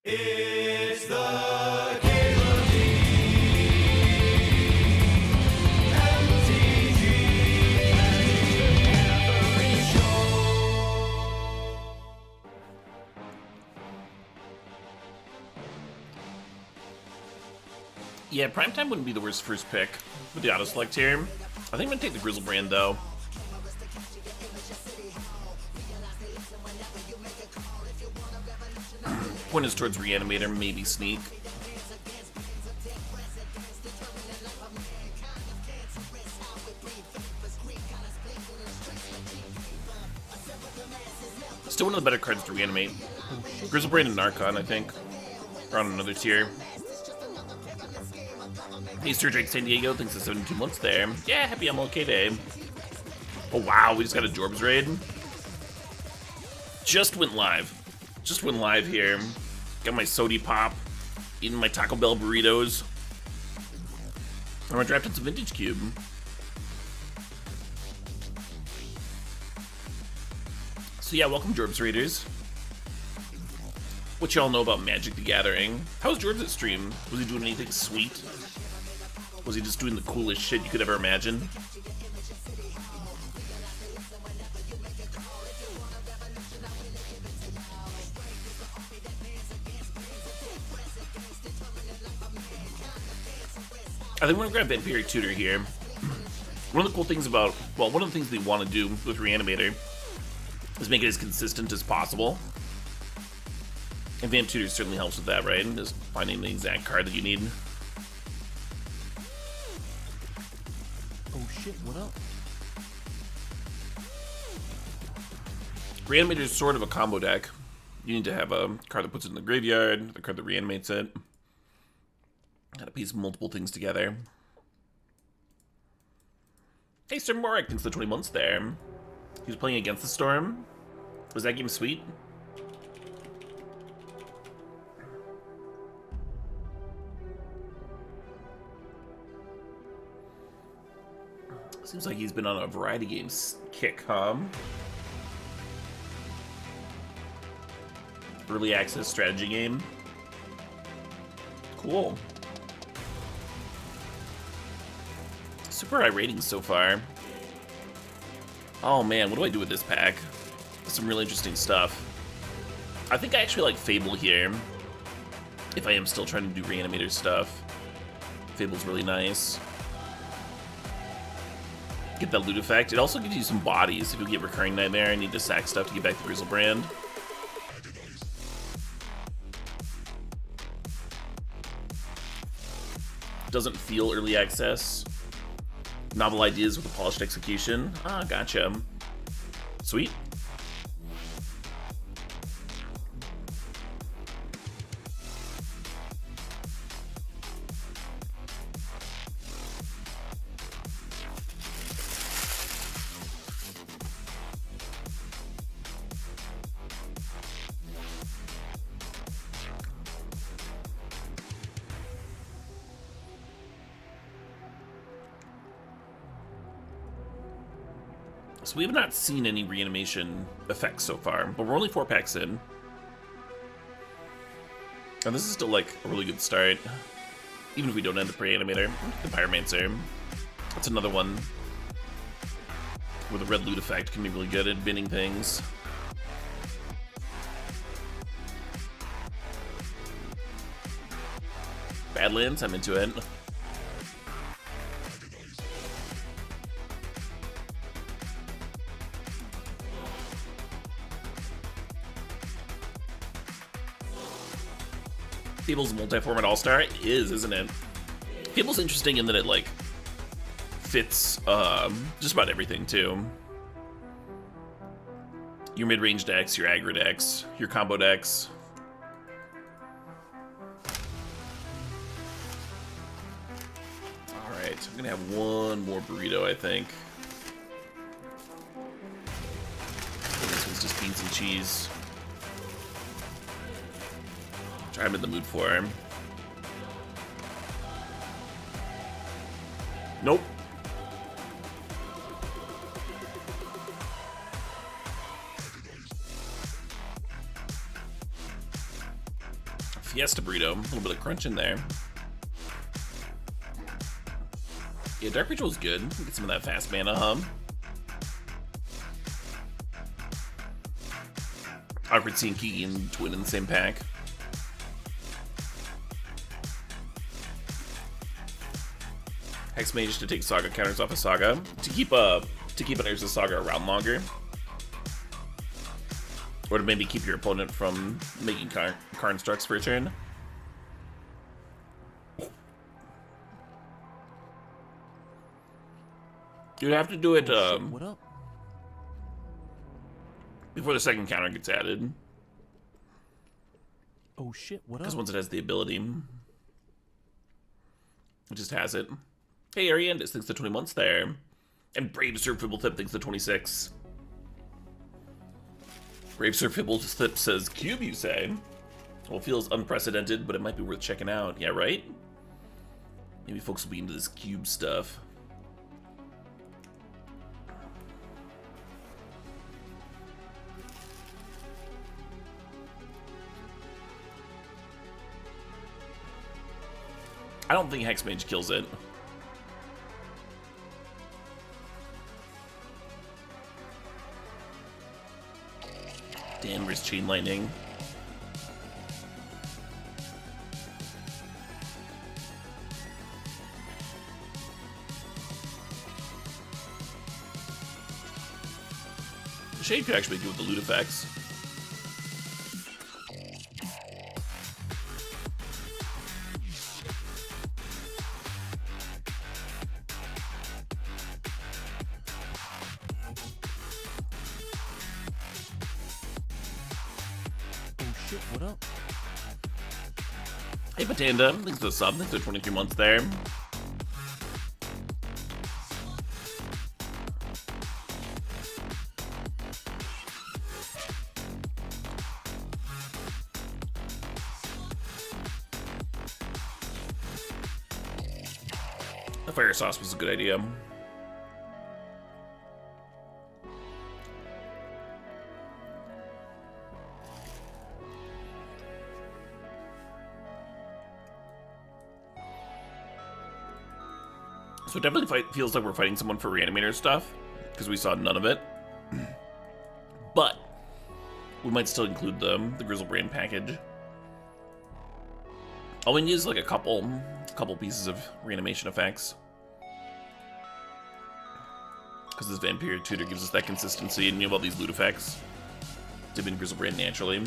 It's the CalebDMTG show. Yeah, Primetime wouldn't be the worst first pick with the auto select here. I think I'm gonna take the Grizzlebrand though. Point is towards Reanimator, maybe Sneak. Still one of the better cards to reanimate. Grizzlebrand and Narcon, I think, are on another tier. Hey, Sir Drake San Diego, thanks for 72 months there. Yeah, happy MLK Day. Oh wow, we just got a Jorbs raid. Just went live. Just went live here. Got my Sody Pop, eating my Taco Bell burritos. I'm gonna draft in some Vintage Cube. So yeah, welcome Jorbs Raiders. What y'all know about Magic the Gathering? How was Jorbs at stream? Was he doing anything sweet? Was he just doing the coolest shit you could ever imagine? I think we're gonna grab Vampiric Tutor here. One of the cool things about, well, one of the things they want to do with Reanimator is make it as consistent as possible. And Vamp Tutor certainly helps with that, right? Just finding the exact card that you need. Oh shit, what up? Reanimator is sort of a combo deck. You need to have a card that puts it in the graveyard, the card that reanimates it. Gotta piece multiple things together. Hey, Sir Morik, thanks for the 20 months there. He was playing against the Storm. Was that game sweet? Seems like he's been on a variety games kick, huh? Early access strategy game. Cool. Super high ratings so far. Oh man, what do I do with this pack? Some really interesting stuff. I think I actually like Fable here. If I am still trying to do Reanimator stuff. Fable's really nice. Get that loot effect. It also gives you some bodies. If you get Recurring Nightmare and need to sack stuff to get back to Grizzlebrand. Doesn't feel early access. Novel ideas with a polished execution. Ah, gotcha. Sweet. So we have not seen any reanimation effects so far, but we're only 4 packs in. And this is still like a really good start. Even if we don't end up Reanimator. The Pyromancer. That's another one where the red loot effect can be really good at binning things. Badlands, I'm into it. Fable's a multi-format all-star? It is, isn't it? Fable's interesting in that it, like, fits just about everything, too. Your mid-range decks, your aggro decks, your combo decks. Alright, I'm gonna have one more burrito, I think. This one's just beans and cheese. I'm in the mood for him. Nope. Fiesta Burrito. A little bit of crunch in there. Yeah, Dark Ritual's good. Get some of that fast mana, Awkward seeing Kiki and Twin in the same pack. Hexmage to take Saga counters off a Saga to keep an Urza Saga around longer, or to maybe keep your opponent from making constructs for a turn. You'd have to do it What up? before the second counter gets added, Oh shit, what because up? once it has the ability, it just has it. Hey, Ariandis thinks the 20 months there. And Brave Sir Fibblethip thinks the 26. Brave Sir Fibblethip says, Cube, you say? Well, it feels unprecedented, but it might be worth checking out. Yeah, right? Maybe folks will be into this cube stuff. I don't think Hexmage kills it. Danvers Chain Lightning. The Shade could actually do with the loot effects. What up? Hey, Patanda. Thanks for the sub. Thanks for 23 months there. The fire sauce was a good idea. So it definitely feels like we're fighting someone for Reanimator stuff, because we saw none of it. But we might still include the Grizzlebrand package. All we need is like a couple pieces of reanimation effects, because this Vampire Tutor gives us that consistency, and you have all these loot effects to be in Grizzlebrand naturally.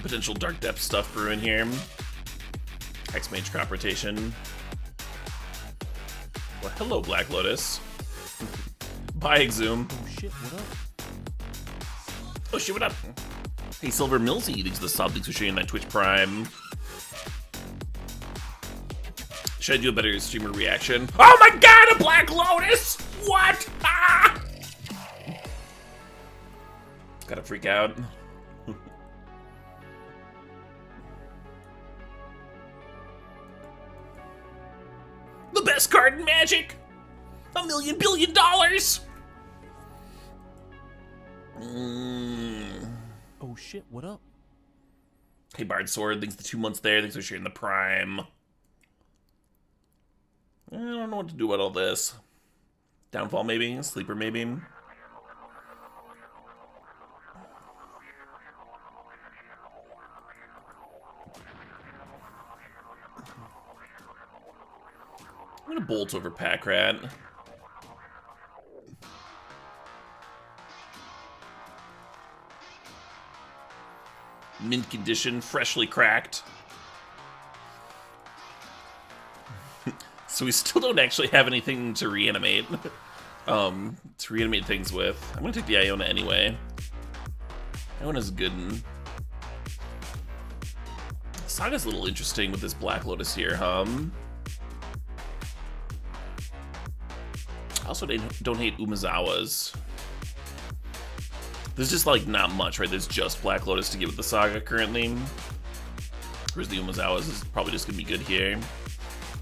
Potential Dark Depth stuff brewing here. Hexmage crop rotation. Well, hello, Black Lotus. Bye, Exhume. Oh shit, what up? Oh shit, what up? Hey, Silver Millsy, thanks for the sub, thanks for sharing my Twitch Prime. Should I do a better streamer reaction? Oh my god, a Black Lotus! What? Ah! Gotta freak out. The best card in Magic! $1 million billion! Oh shit, what up? Hey, Bard Sword, thanks for the 2 months there. Thanks for sharing the Prime. I don't know what to do about all this. Downfall, maybe? Sleeper, maybe? I'm gonna bolt over Pack Rat. Mint condition, freshly cracked. So we still don't actually have anything to reanimate. To reanimate things with. I'm gonna take the Iona anyway. Iona's good. Saga's a little interesting with this Black Lotus here, I also don't hate Umezawa's. There's just like not much, right? There's just Black Lotus to get with the Saga currently. Whereas the Umezawa's is probably just gonna be good here.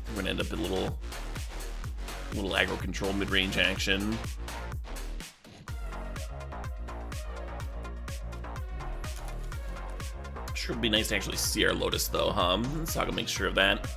We're gonna end up in a little aggro control mid-range action. Sure would be nice to actually see our Lotus though, huh? Saga makes sure of that.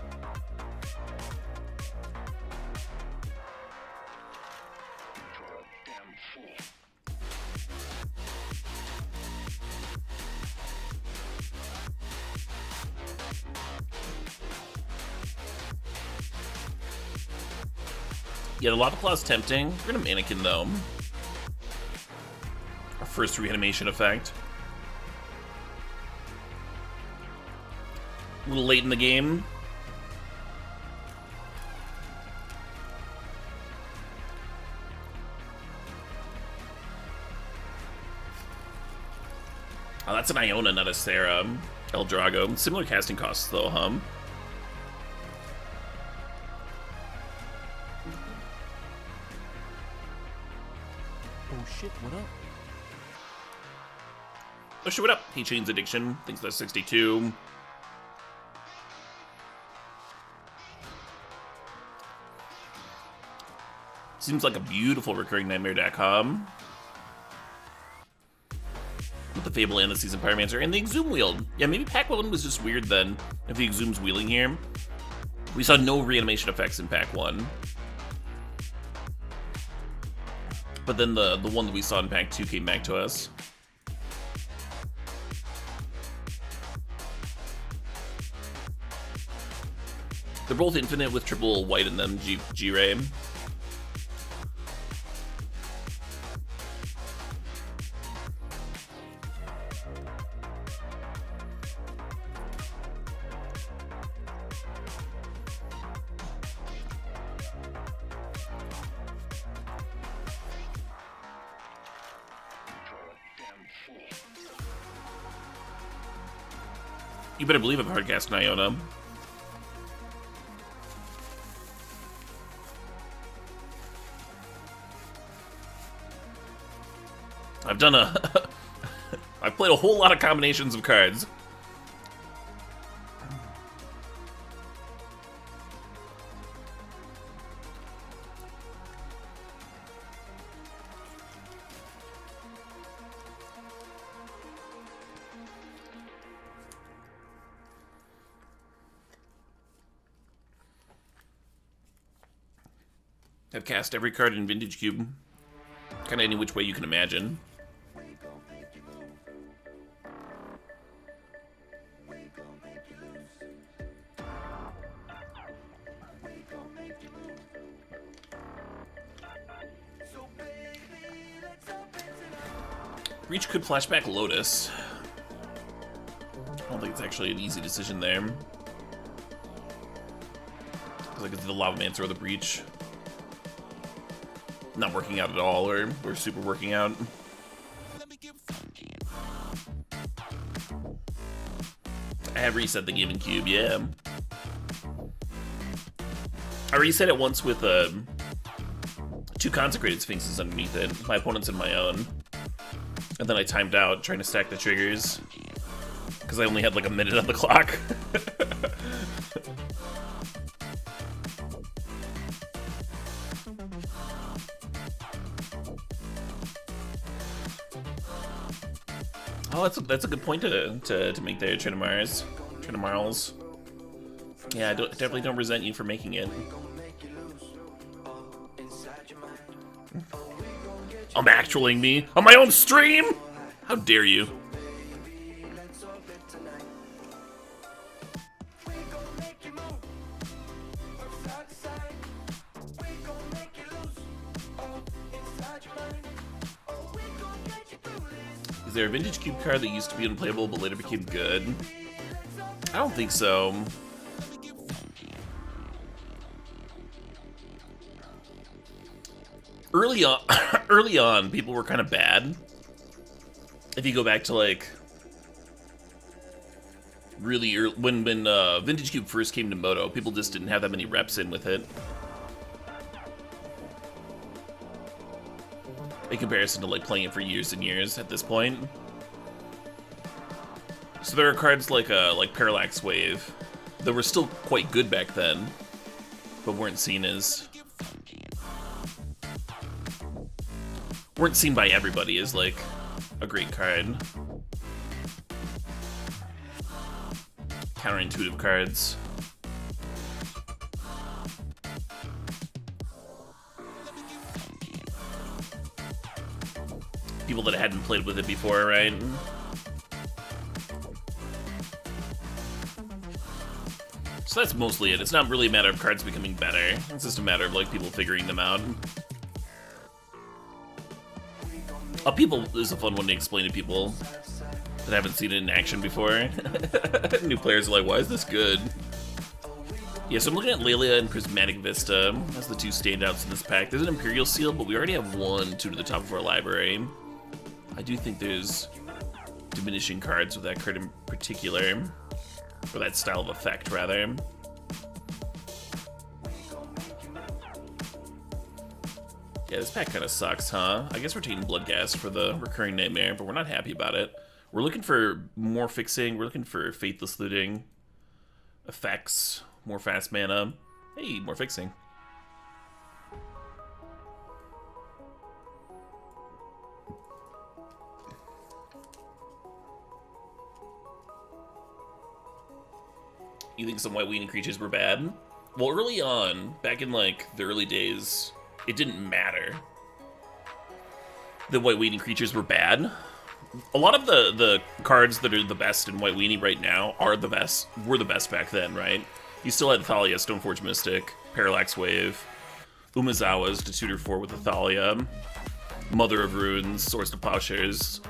Yeah, the Lava Claw's tempting. We're gonna Mannequin though. Our first reanimation effect. A little late in the game. Oh, that's an Iona, not a Sarah. El Drago. Similar casting costs though, huh? Oh shit, what up? Oh shit, what up? He chains addiction. Thinks that's 62. Seems like a beautiful recurring nightmare deck, huh? With the Fable and the Season Pyromancer and the Exhume Wield. Yeah, maybe Pack 1 was just weird then, if the Exhume's wheeling here. We saw no reanimation effects in Pack 1. But then the one that we saw in Pack 2 came back to us. They're both infinite with triple white in them, G-Ray. You better believe I've hardcast an Iona. I've done I've played a whole lot of combinations of cards. I've cast every card in Vintage Cube. Kinda any which way you can imagine. Reach could flashback Lotus. I don't think it's actually an easy decision there. Like it's the Lavamancer or the Breach. Not working out at all, or we're super working out. I have reset the game in Cube, yeah. I reset it once with 2 Consecrated Sphinxes underneath it, my opponent's and my own. And then I timed out trying to stack the triggers, because I only had like a minute on the clock. Oh, that's a good point to make there, Trinamar's. Yeah, I definitely don't resent you for making it. I'm actualing me on my own stream? How dare you? Is there a Vintage Cube card that used to be unplayable but later became good? I don't think so. Early on, people were kind of bad. If you go back to like really early, when Vintage Cube first came to Moto, people just didn't have that many reps in with it. in comparison to like playing it for years and years at this point. So there are cards like Parallax Wave that were still quite good back then, but weren't seen by everybody as like a great card. Counterintuitive cards. People that hadn't played with it before, right? So that's mostly it. It's not really a matter of cards becoming better. It's just a matter of like people figuring them out. People is a fun one to explain to people that haven't seen it in action before. New players are like, why is this good? Yeah, so I'm looking at Lelia and Prismatic Vista as the two standouts in this pack. There's an Imperial Seal, but we already have 1, 2 to the top of our library. I do think there's diminishing cards with that card in particular, or that style of effect, rather. Yeah, this pack kind of sucks, huh? I guess we're taking Bloodghast for the Recurring Nightmare, but we're not happy about it. We're looking for more fixing. We're looking for Faithless Looting, effects, more fast mana. Hey, more fixing. You think some White Weenie creatures were bad? Well, early on, back in like the early days, it didn't matter that White Weenie creatures were bad. A lot of the cards that are the best in White Weenie right now were the best back then, right? You still had Thalia, Stoneforge Mystic, Parallax Wave, Umezawa's to tutor 4 with Thalia, Mother of Runes, Swords to Plowshares.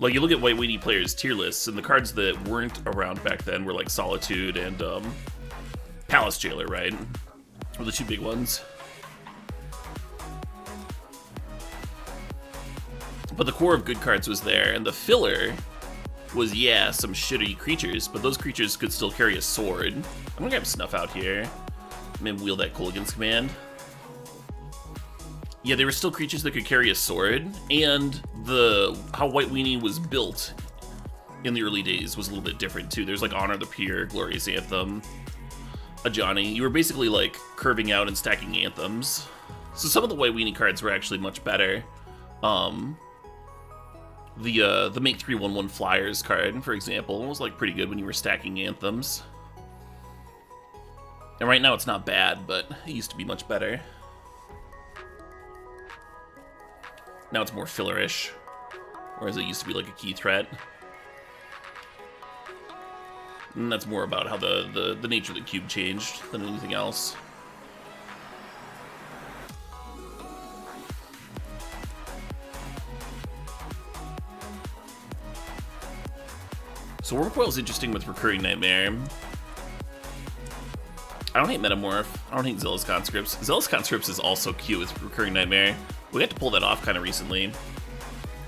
Like, you look at White Weenie players' tier lists, and the cards that weren't around back then were like Solitude and Palace Jailer, right? Were the two big ones. But the core of good cards was there, and the filler was, yeah, some shitty creatures, but those creatures could still carry a sword. I'm gonna grab Snuff out here. Maybe wield that Kolaghan's Command. Yeah, there were still creatures that could carry a sword, and how White Weenie was built in the early days was a little bit different too. There's like Honor the Peer, Glorious Anthem, Ajani. You were basically like curving out and stacking anthems. So some of the White Weenie cards were actually much better. The Make 3/1/1 Flyers card, for example, was like pretty good when you were stacking anthems. And right now it's not bad, but it used to be much better. Now it's more fillerish, whereas it used to be like a key threat. And that's more about how the nature of the cube changed than anything else. So Warcoil's interesting with Recurring Nightmare. I don't hate Metamorph. I don't hate Zealous Conscripts. Zealous Conscripts is also cute with Recurring Nightmare. We had to pull that off kind of recently.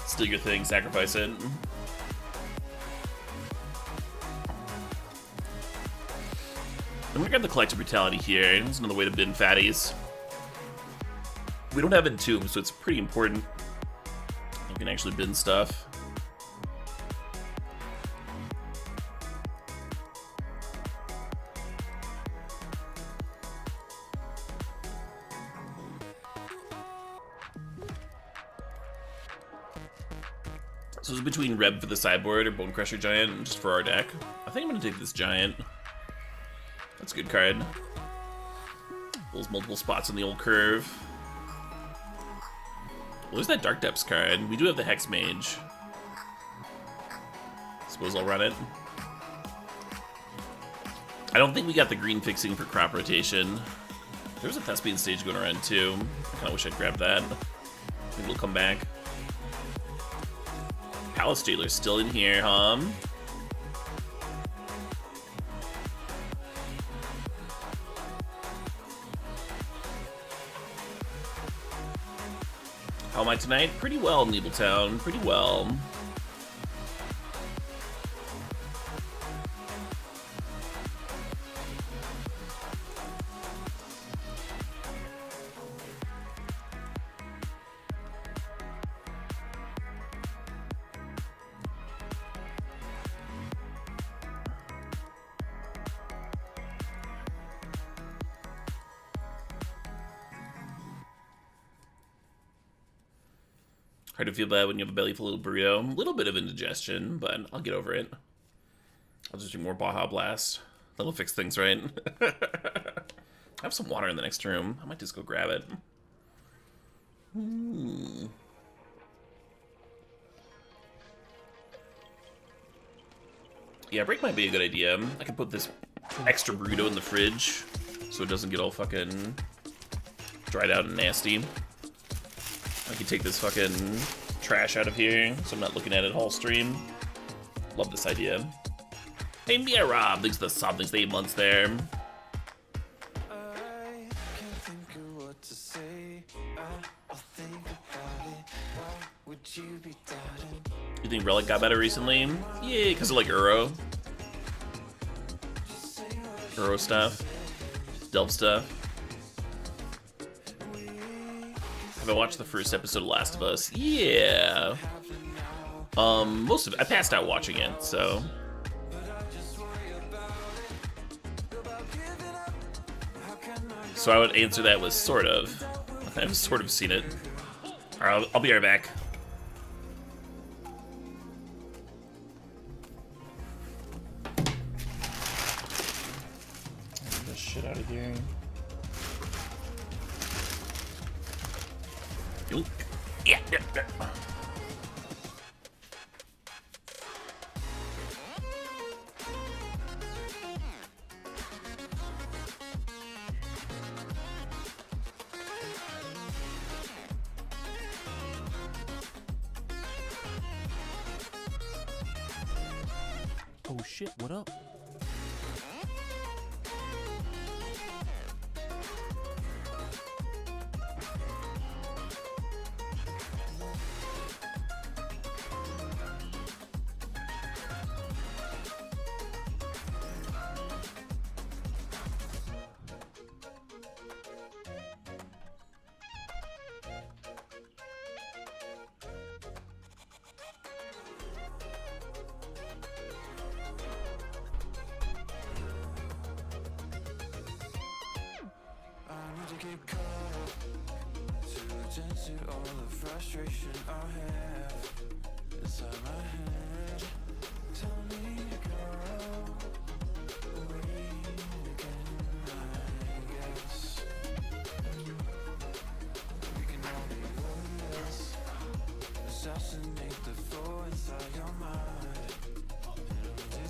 Steal your thing, sacrifice it. I'm gonna grab the Collective Brutality here. It's another way to bin fatties. We don't have Entomb, so it's pretty important. You can actually bin stuff. So it's between Reb for the sideboard or Bonecrusher Giant just for our deck. I think I'm gonna take this Giant. That's a good card. Pulls multiple spots on the old curve. Well, there's that Dark Depths card. We do have the Hex Mage. Suppose I'll run it. I don't think we got the green fixing for crop rotation. There's a Thespian stage going around too. I kinda wish I'd grabbed that. Maybe we'll come back. Palace Jailer's still in here, huh? How am I tonight? Pretty well, Neebletown. Pretty well. Hard to feel bad when you have a belly full of burrito. A little bit of indigestion, but I'll get over it. I'll just drink more Baja Blast. That'll fix things, right? I have some water in the next room. I might just go grab it. Yeah, break might be a good idea. I could put this extra burrito in the fridge so it doesn't get all fucking dried out and nasty. I could take this fucking trash out of here so I'm not looking at it whole stream. Love this idea. Hey, Mia Rob, thanks for the sub, thanks for the 8 months there. You think Relic got better recently? Yeah, because of like Uro stuff, Delve stuff. Have I watched the first episode of Last of Us? Yeah. Most of it. I passed out watching it, so. So I would answer that with sort of. I've sort of seen it. Alright, I'll be right back. Get this shit out of here. Yoink. Yeah. Oh shit, what up?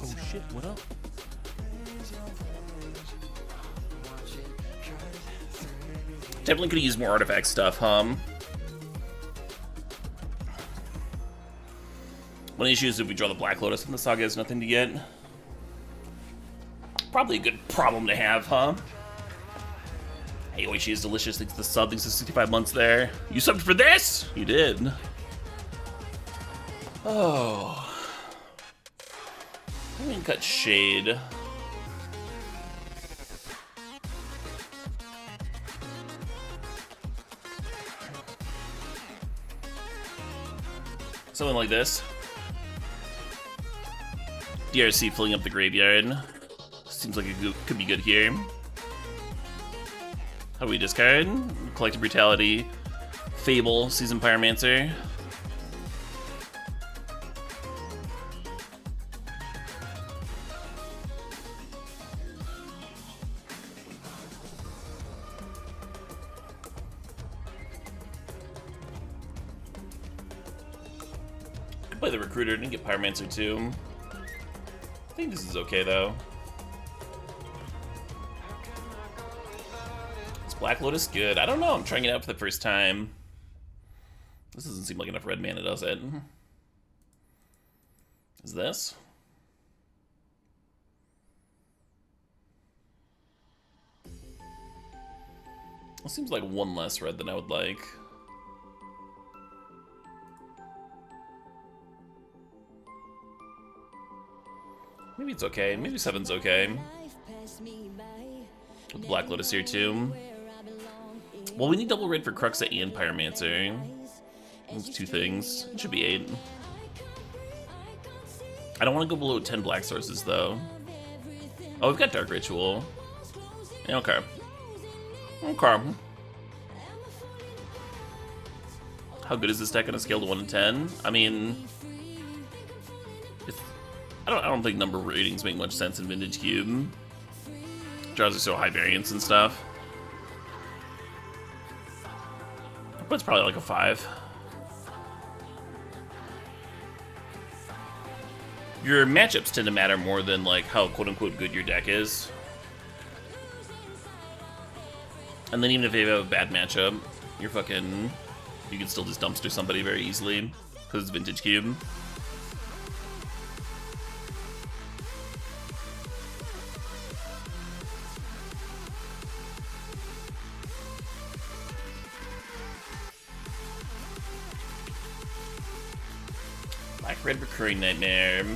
Oh shit, what up? Definitely could use more artifact stuff, One of the issues is if we draw the Black Lotus and the Saga has nothing to get. Probably a good problem to have, huh? Hey, Oishi is delicious. Thanks for the sub. Thanks for 65 months there. You subbed for this? You did. Oh. I'm gonna cut Shade. Something like this. DRC filling up the graveyard. Seems like it could be good here. How do we discard? Collective Brutality. Fable, Seasoned Pyromancer. Play the Recruiter, didn't get Pyromancer too. I think this is okay though. Is Black Lotus good? I don't know, I'm trying it out for the first time. This doesn't seem like enough red mana, does it? Is this? It seems like one less red than I would like. Maybe it's okay. Maybe 7's okay. With the Black Lotus here too. Well, we need double red for Cruxa and Pyromancer. Those two things. It should be 8. I don't want to go below 10 black sources though. Oh, we've got Dark Ritual. Yeah, okay. Okay. How good is this deck on a scale to 1 to 10? I mean, I don't think number ratings make much sense in Vintage Cube. Draws are so high variance and stuff. But it's probably like a 5. Your matchups tend to matter more than like how quote-unquote good your deck is. And then even if you have a bad matchup, you can still just dumpster somebody very easily because it's Vintage Cube. Black-red recurring nightmare.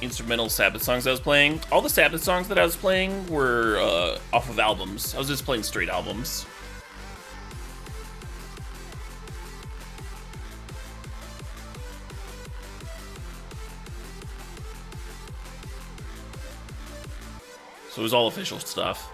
Instrumental Sabbath songs I was playing. All the Sabbath songs that I was playing were off of albums. I was just playing straight albums. So it was all official stuff.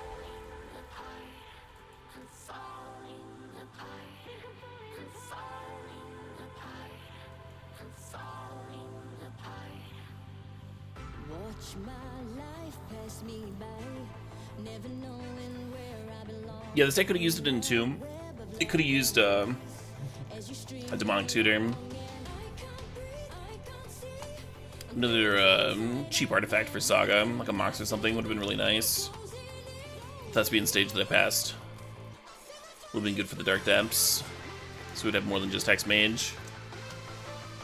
Yeah, this deck could have used it in Tomb. It could have used a Demonic Tutor. Another cheap artifact for Saga, like a Mox or something, would have been really nice. Thespian stage that I passed. Would have been good for the Dark Depths. So we'd have more than just Hex Mage.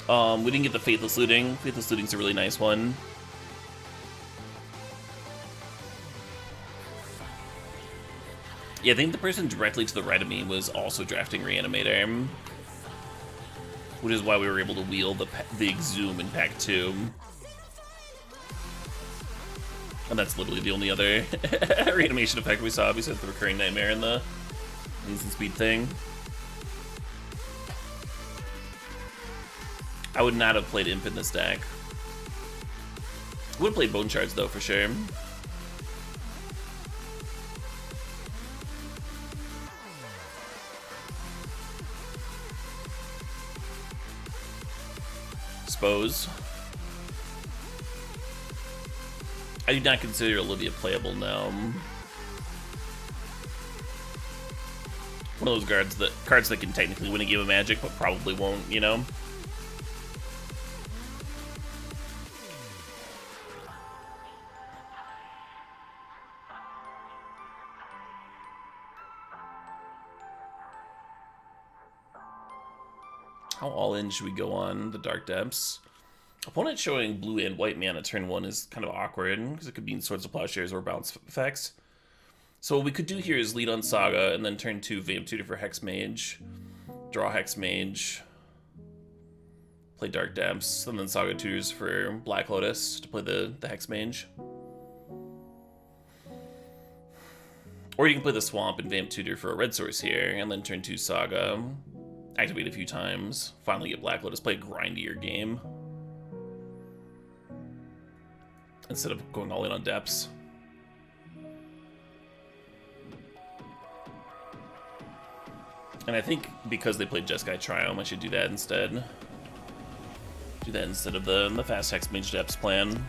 We didn't get the Faithless Looting. Faithless Looting's a really nice one. Yeah, I think the person directly to the right of me was also drafting Reanimator, which is why we were able to wheel the Exhume in Pack 2. And that's literally the only other reanimation effect we saw besides the Recurring Nightmare and the Instant Speed thing. I would not have played Imp in this deck. Would have played Bone Shards though, for sure. Suppose. I do not consider Olivia playable now. One of those cards that can technically win a game of Magic, but probably won't, you know? How all in should we go on the Dark Depths? Opponent showing blue and white mana turn 1 is kind of awkward, because it could be in Swords of Plowshares or bounce effects. So what we could do here is lead on Saga, and then turn 2 Vamp Tutor for Hex Mage, draw Hex Mage, play Dark Depths, and then Saga Tutors for Black Lotus to play the Hex Mage. Or you can play the Swamp and Vamp Tutor for a red source here, and then turn 2 Saga, activate a few times, finally get Black Lotus, play a grindier game, instead of going all in on Depths. And I think because they played Jeskai Triome, I should do that instead. Do that instead of the fast Hex Mage Depths plan.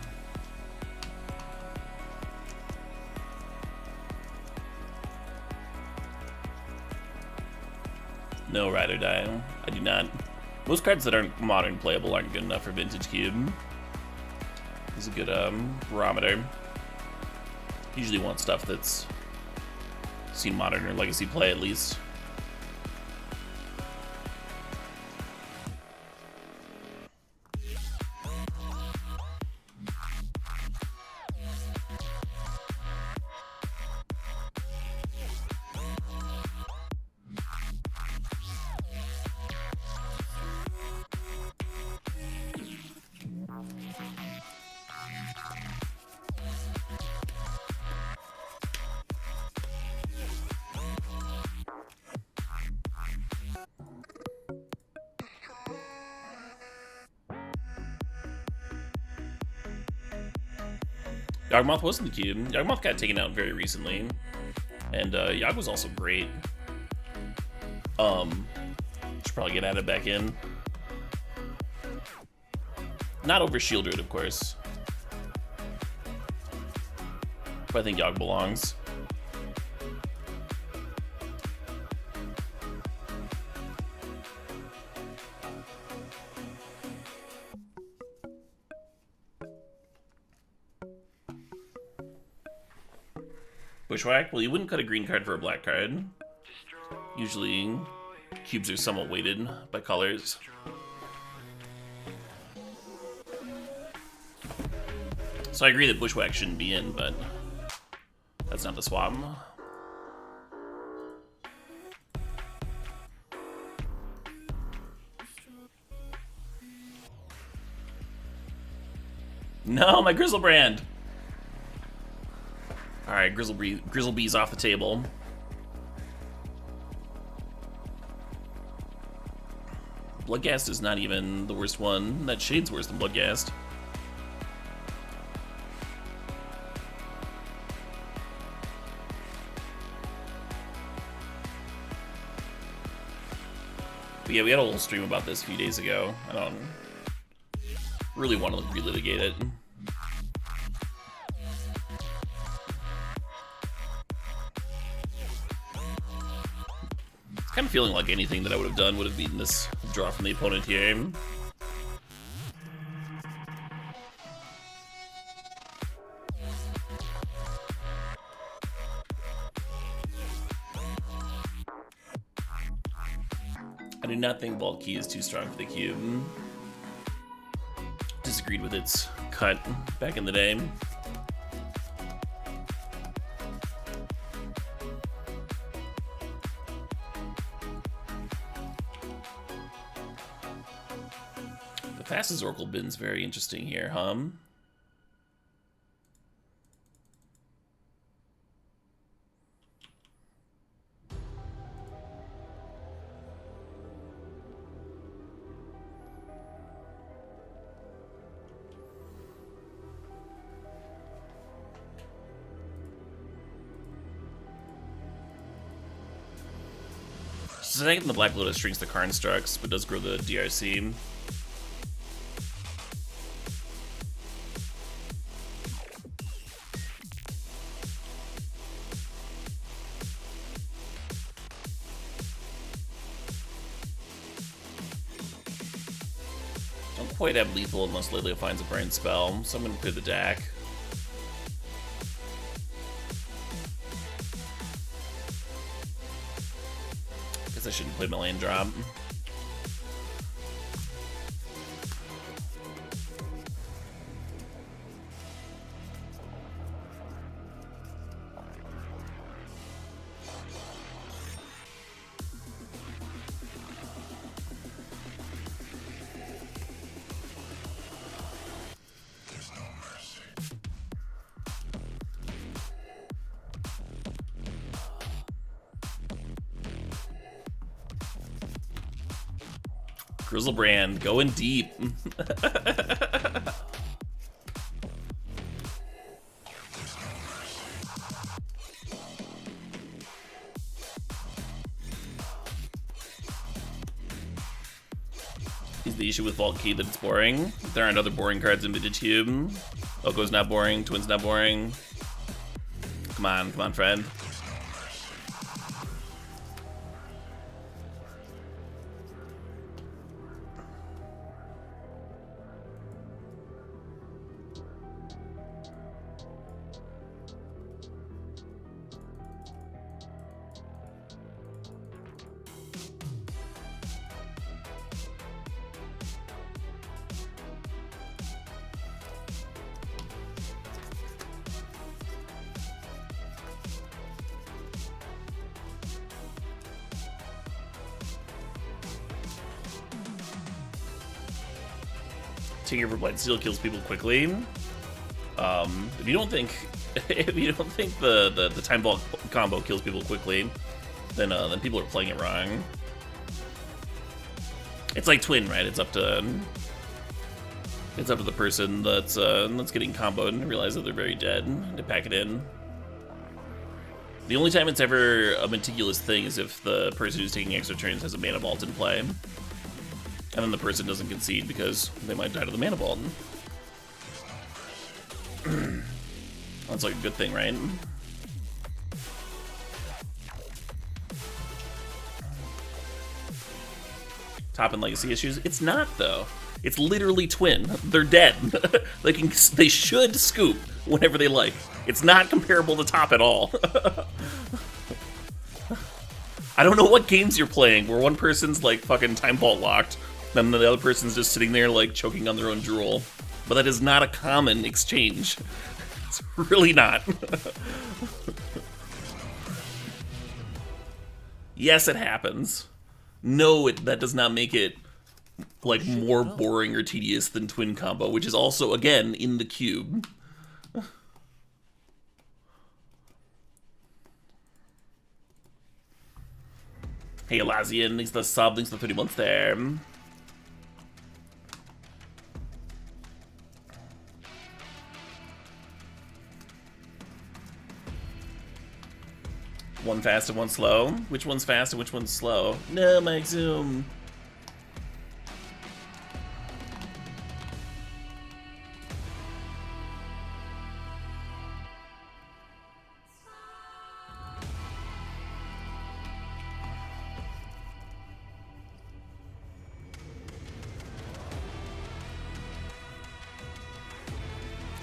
No, Ride or Die. I do not. Most cards that aren't modern playable aren't good enough for Vintage Cube. It's a good barometer. Usually want stuff that's seen modern or legacy play at least. Yawgmoth was in the cube. Yawgmoth got taken out very recently. And Yawg was also great. Should probably get added back in. Not over Shieldred, of course. But I think Yawg belongs. Bushwhack? Well, you wouldn't cut a green card for a black card. Usually, cubes are somewhat weighted by colors. So I agree that Bushwhack shouldn't be in, but that's not the swap. No, my Grizzlebrand! Alright, Grizzlebee's off the table. Bloodghast is not even the worst one. That Shade's worse than Bloodghast. But yeah, we had a little stream about this a few days ago. I don't really want to relitigate it. Kind of feeling like anything that I would have done would have beaten this draw from the opponent here. I do not think Vault Key is too strong for the cube. Disagreed with its cut back in the day. Fastest Oracle Bin's very interesting here, huh? So I think the Black Lotus shrinks the Karnstructs, but does grow the DRC. Quite have lethal unless Lilia finds a brain spell, so I'm gonna clear the deck. Guess I shouldn't play my land drop. Grizzlebrand going deep. Is the issue with Vault Key that it's boring? There aren't other boring cards in Vintage Cube. Oko's not boring, Twin's not boring. Come on, friend. Tinker for Blight Steel kills people quickly. If you don't think the Time Vault combo kills people quickly, then people are playing it wrong. It's like Twin, right? It's up to It's up to the person that's getting comboed and realize that they're very dead to pack it in. The only time it's ever a meticulous thing is if the person who's taking extra turns has a mana vault in play. And then the person doesn't concede because they might die to the mana vault. That's like a good thing, right? Top and legacy issues? It's not, though. It's literally twin. They're dead. They should scoop whenever they like. It's not comparable to top at all. I don't know what games you're playing where one person's like fucking time vault locked, then the other person's just sitting there like choking on their own drool. But that is not a common exchange. It's really not. Yes, it happens. No, that does not make it like more boring or tedious than twin combo, which is also again in the cube. Hey Elazian, thanks for the sub, thanks for the 30 months there. One fast and one slow. Which one's fast and which one's slow? No, Mike Zoom.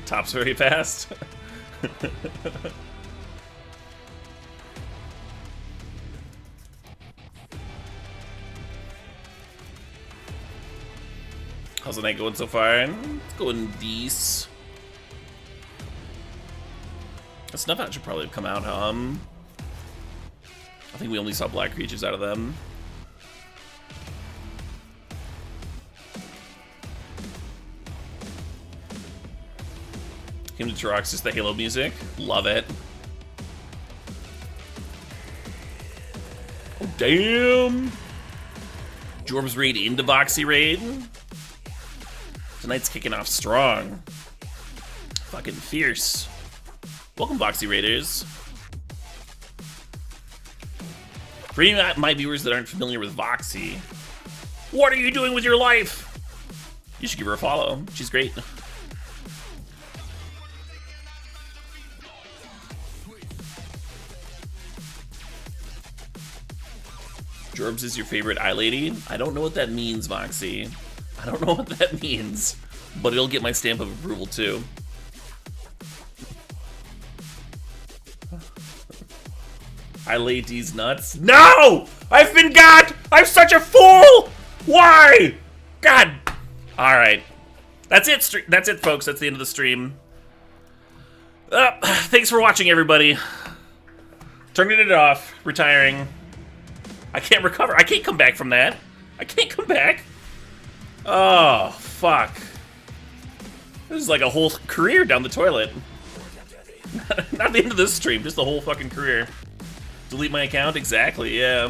Top's very fast. How's the night going so far? It's going decent. The Snuff Out should probably have come out, I think we only saw black creatures out of them. Came to Turok, just the Halo music. Love it. Oh, damn! Jorb's raid into Voxy raid. Tonight's kicking off strong. Fucking fierce. Welcome, Voxy Raiders. For any of my viewers that aren't familiar with Voxy, what are you doing with your life? You should give her a follow. She's great. Jorbs is your favorite eye lady? I don't know what that means, Voxy. I don't know what that means, but it'll get my stamp of approval too. I laid these nuts. No! I've been got! I'm such a fool! Why? God! Alright. That's it, that's it, folks. That's the end of the stream. Thanks for watching, everybody. Turning it off. Retiring. I can't recover. I can't come back from that. I can't come back. Oh, fuck. This is like a whole career down the toilet. Not the end of this stream, just the whole fucking career. Delete my account? Exactly, yeah.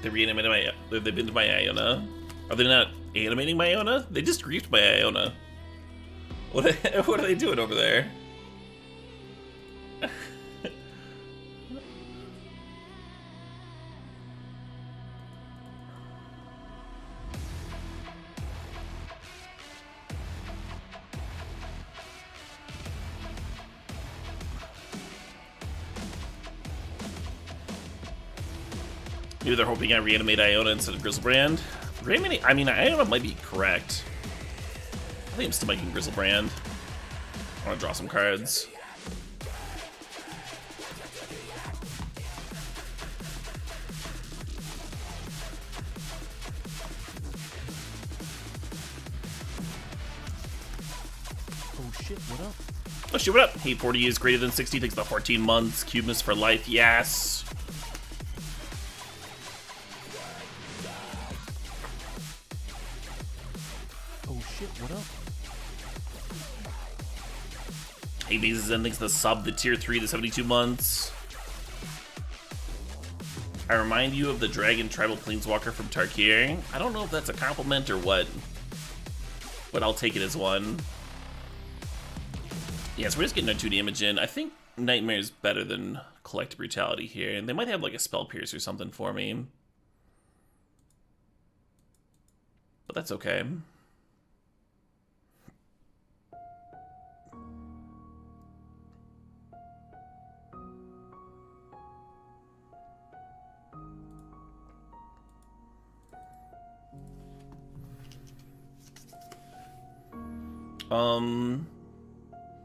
They reanimated my. They've been to my Iona. Are they not animating my Iona? They just griefed my Iona. What are they doing over there? Maybe they're hoping I reanimate Iona instead of Grizzlebrand. Reanimate, I mean, Iona might be correct. I think I'm still making Grizzlebrand. I want to draw some cards. Oh shit, what up? Oh shit, what up? Hey, 40 is greater than 60, takes about 14 months. Cubeness for life, yes. shit, what up? Hey, Bezos and thanks for the sub, the tier 3, the 72 months. I remind you of the dragon tribal planeswalker from Tarkir. I don't know if that's a compliment or what, but I'll take it as one. Yeah, so we're just getting our 2 damage in. I think Nightmare is better than Collective Brutality here, and they might have like a Spell Pierce or something for me. But that's okay.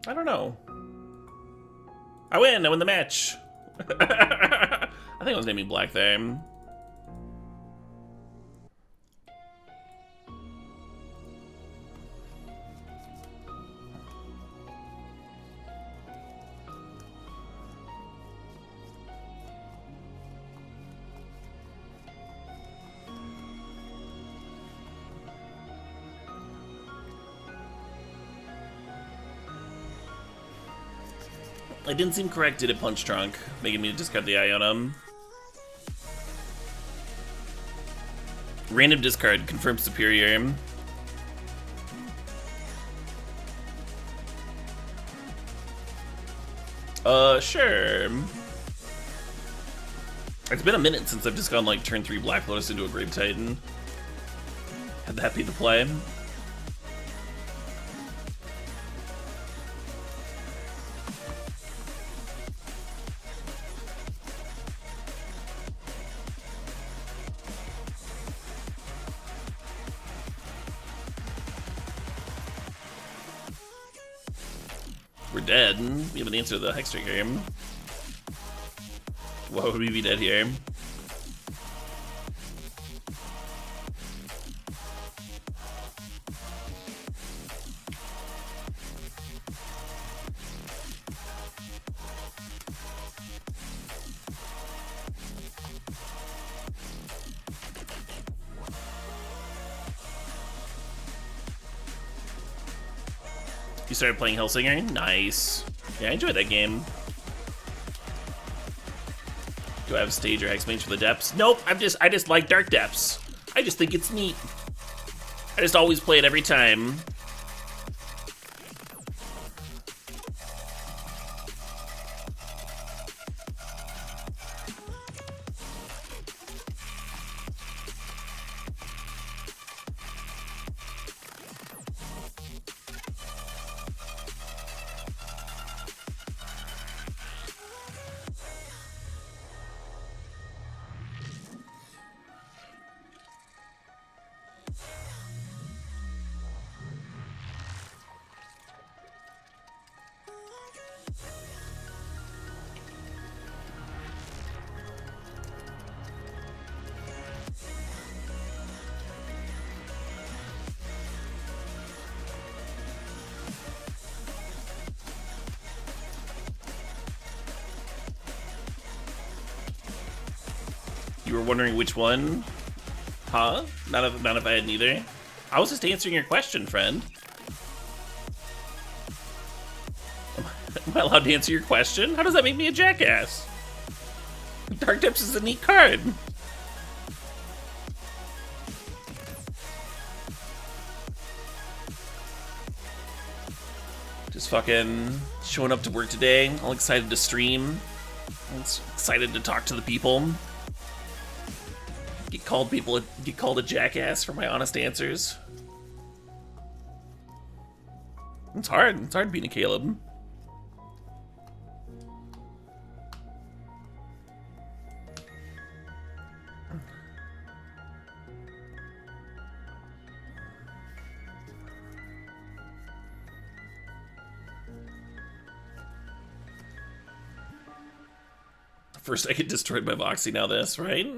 I don't know. I win the match. I think I was naming black there. It didn't seem correct, did it, Punch Trunk? Making me discard the Ionim. Random discard, confirm superior. Sure. It's been a minute since I've just gone like turn 3 Black Lotus into a Grave Titan. Had that be the play. We're dead. We have an answer to the Hex Trigger. Why would we be dead here? You started playing Hellsinger? Nice. Yeah, I enjoyed that game. Do I have Stage or Hex Mage for the depths? Nope, I just like Dark Depths. I just think it's neat. I just always play it every time. You were wondering which one? Huh? Not if I had neither. I was just answering your question, friend. Am I allowed to answer your question? How does that make me a jackass? Dark Depths is a neat card. Just fucking showing up to work today, all excited to stream. I'm excited to talk to the people. Get called a jackass for my honest answers. It's hard. It's hard being a Caleb. First I get destroyed by Voxy, now this, right?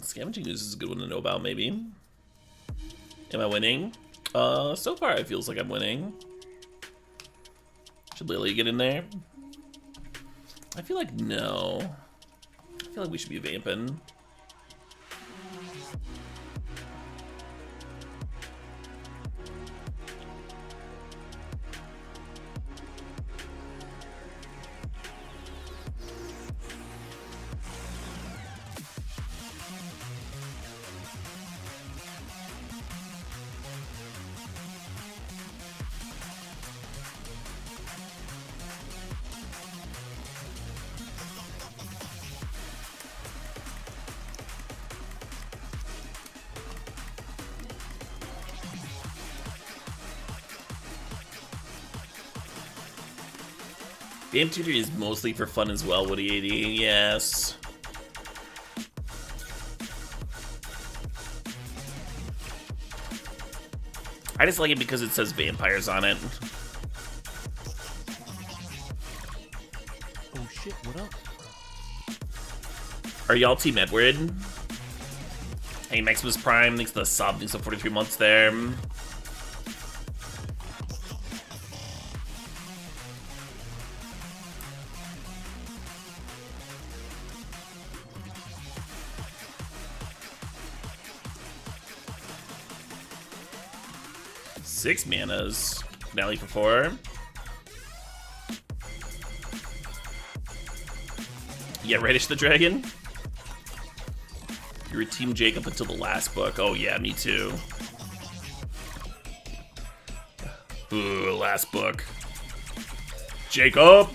Scavenging News is a good one to know about, maybe. Am I winning? So far it feels like I'm winning. Should Lily get in there? I feel like no. I feel like we should be vamping. Vamp Tutor is mostly for fun as well, Woody 80, yes. I just like it because it says vampires on it. Oh shit, what up? Are y'all Team Edward? Hey, Maximus Prime, thanks for the sub, thanks for 43 months there. Six manas. Finale for 4. Yeah, Reddish the Dragon. You were Team Jacob until the last book. Oh yeah, me too. Ooh, last book. Jacob!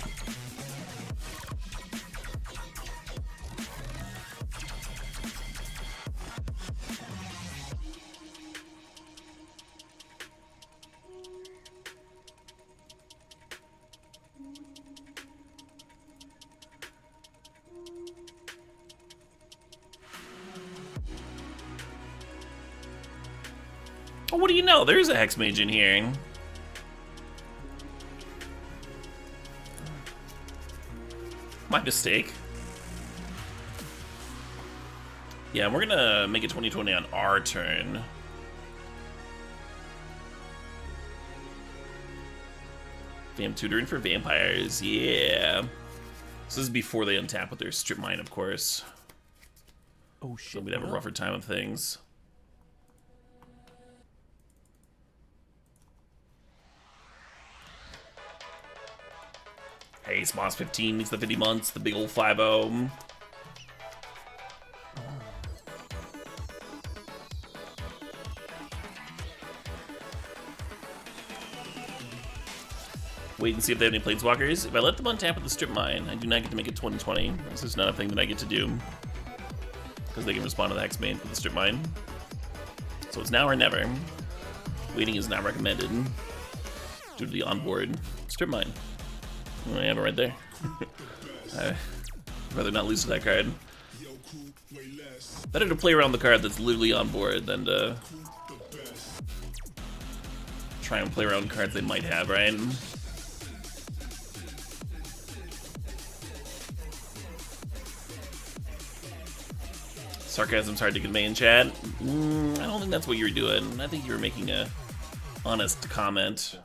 Oh, what do you know? There's a Hex Mage in here. My mistake. Yeah, we're gonna make it 2020 on our turn. Vamp Tutoring for vampires, yeah. This is before they untap with their strip mine, of course. Oh shit. So we'd have a rougher time of things. Hey, Smoss 15 meets the 50 months, the big old 5-0. Wait and see if they have any planeswalkers. If I let them untap with the strip mine, I do not get to make it 2020. This is not a thing that I get to do. Because they can respond to the Hex Mage with the strip mine. So it's now or never. Waiting is not recommended. Due to the onboard strip mine. I have it right there. I'd rather not lose to that card. Better to play around the card that's literally on board than to try and play around cards they might have, right? Sarcasm's hard to convey in chat. I don't think that's what you were doing. I think you were making a honest comment.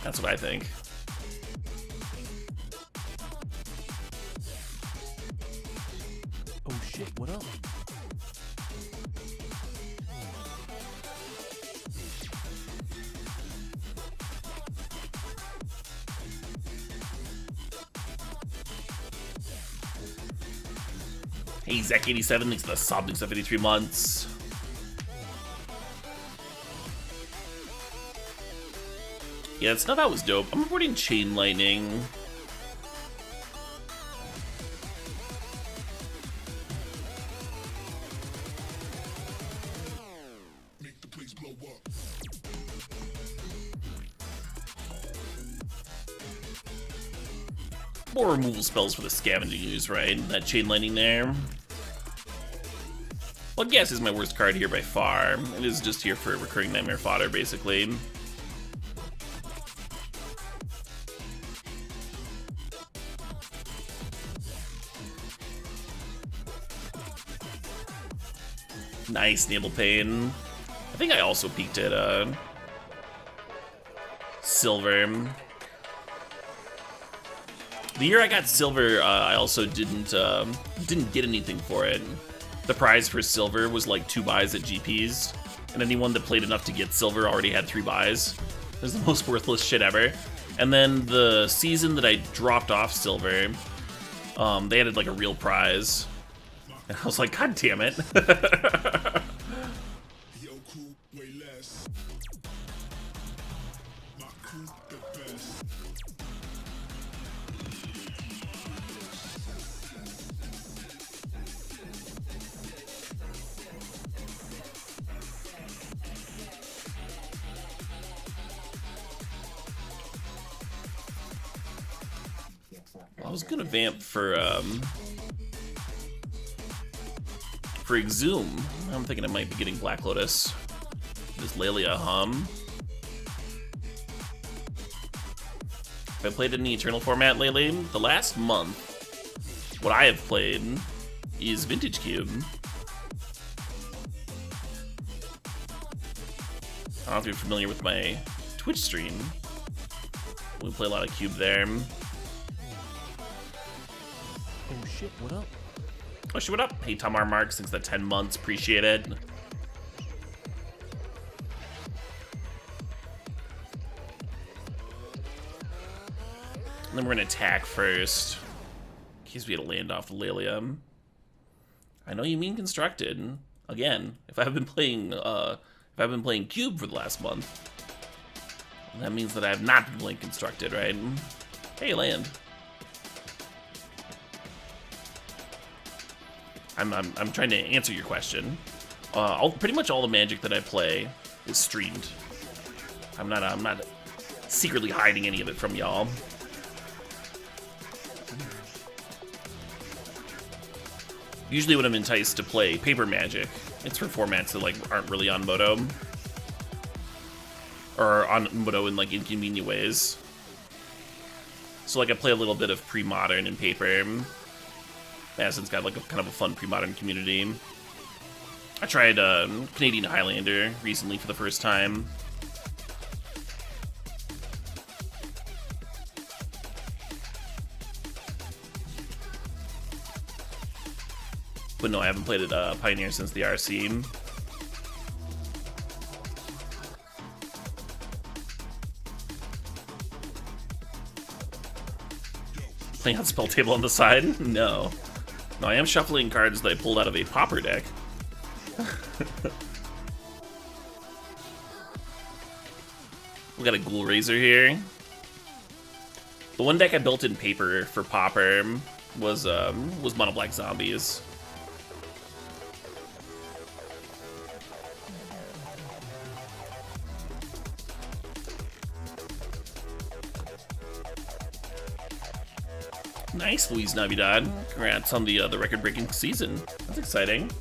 That's what I think. Oh shit, what up? Hey, Zach87, thanks for the sub, thanks for 53 months. Yeah, that stuff out was dope. I'm reporting Chain Lightning. Make the place blow up. More removal spells for the scavenging use, right? That Chain Lightning there. Well, Guess is my worst card here by far. It is just here for recurring Nightmare fodder, basically. Nice, Naval Pain. I think I also peaked at Silver. The year I got Silver, I also didn't get anything for it. The prize for Silver was like 2 buys at GPs, and anyone that played enough to get Silver already had 3 buys. It was the most worthless shit ever. And then the season that I dropped off Silver, they added like a real prize. And I was like, God damn it. Yo, cool, way less. My crew, the best. I was gonna vamp for Exhume. I'm thinking I might be getting Black Lotus. This Lelia hum. Have I played in the Eternal format lately? The last month, what I have played is Vintage Cube. I don't know if you're familiar with my Twitch stream. We play a lot of Cube there. Oh shit, what up? Oh shit, what up? Hey, Tamar Mark, thanks for the 10 months. Appreciate it. And then we're gonna attack first. In case we had to land off the Lilium. I know you mean constructed. Again, if I've been playing Cube for the last month, that means that I have not been playing constructed, right? Hey, land. I'm trying to answer your question. Pretty much all the Magic that I play is streamed. I'm not secretly hiding any of it from y'all. Usually when I'm enticed to play paper Magic, it's for formats that like aren't really on Moto. Or on Moto in like inconvenient ways. So like I play a little bit of pre-modern and paper. Madison's got like a kind of a fun pre-modern community. I tried Canadian Highlander recently for the first time. But no, I haven't played it Pioneer since the RC. Playing on spell table on the side? No. No, I am shuffling cards that I pulled out of a Pauper deck. We got a Ghoul Razor here. The one deck I built in paper for Pauper was Mono Black Zombies. Nice, Luis Navidad. Congrats on the record-breaking season. That's exciting.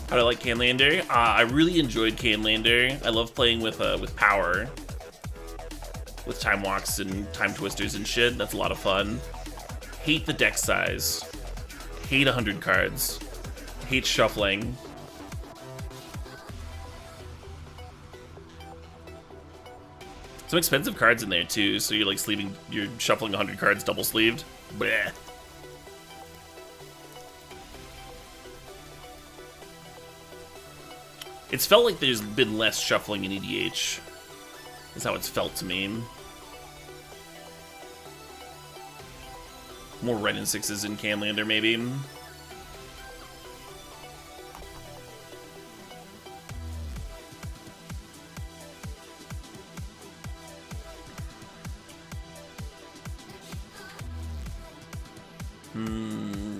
How do I like Canlander? I really enjoyed Canlander. I love playing with power, with time walks and time twisters and shit. That's a lot of fun. Hate the deck size. Hate 100 cards. Hate shuffling. Some expensive cards in there too, so you're like you're shuffling 100 cards double sleeved. Bleh. It's felt like there's been less shuffling in EDH. Is how it's felt to me. More red and sixes in Canlander, maybe.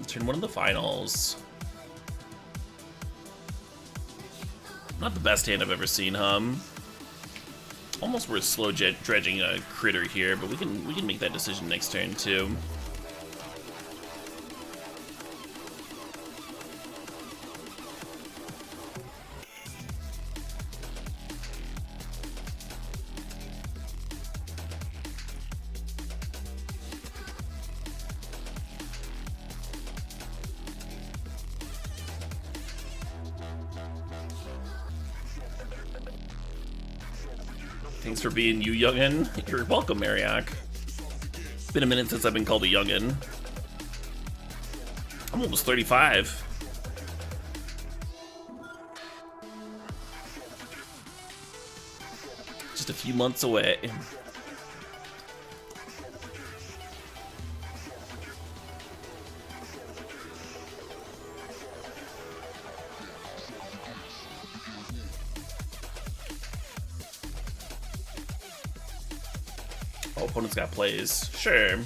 Turn one of the finals. Not the best hand I've ever seen, Almost worth slow dredging a critter here, but we can make that decision next turn too. Thanks for being you, youngin'. You're welcome, Mariak. It's been a minute since I've been called a youngin'. I'm almost 35. Just a few months away. Oh, opponent's got plays. Sure.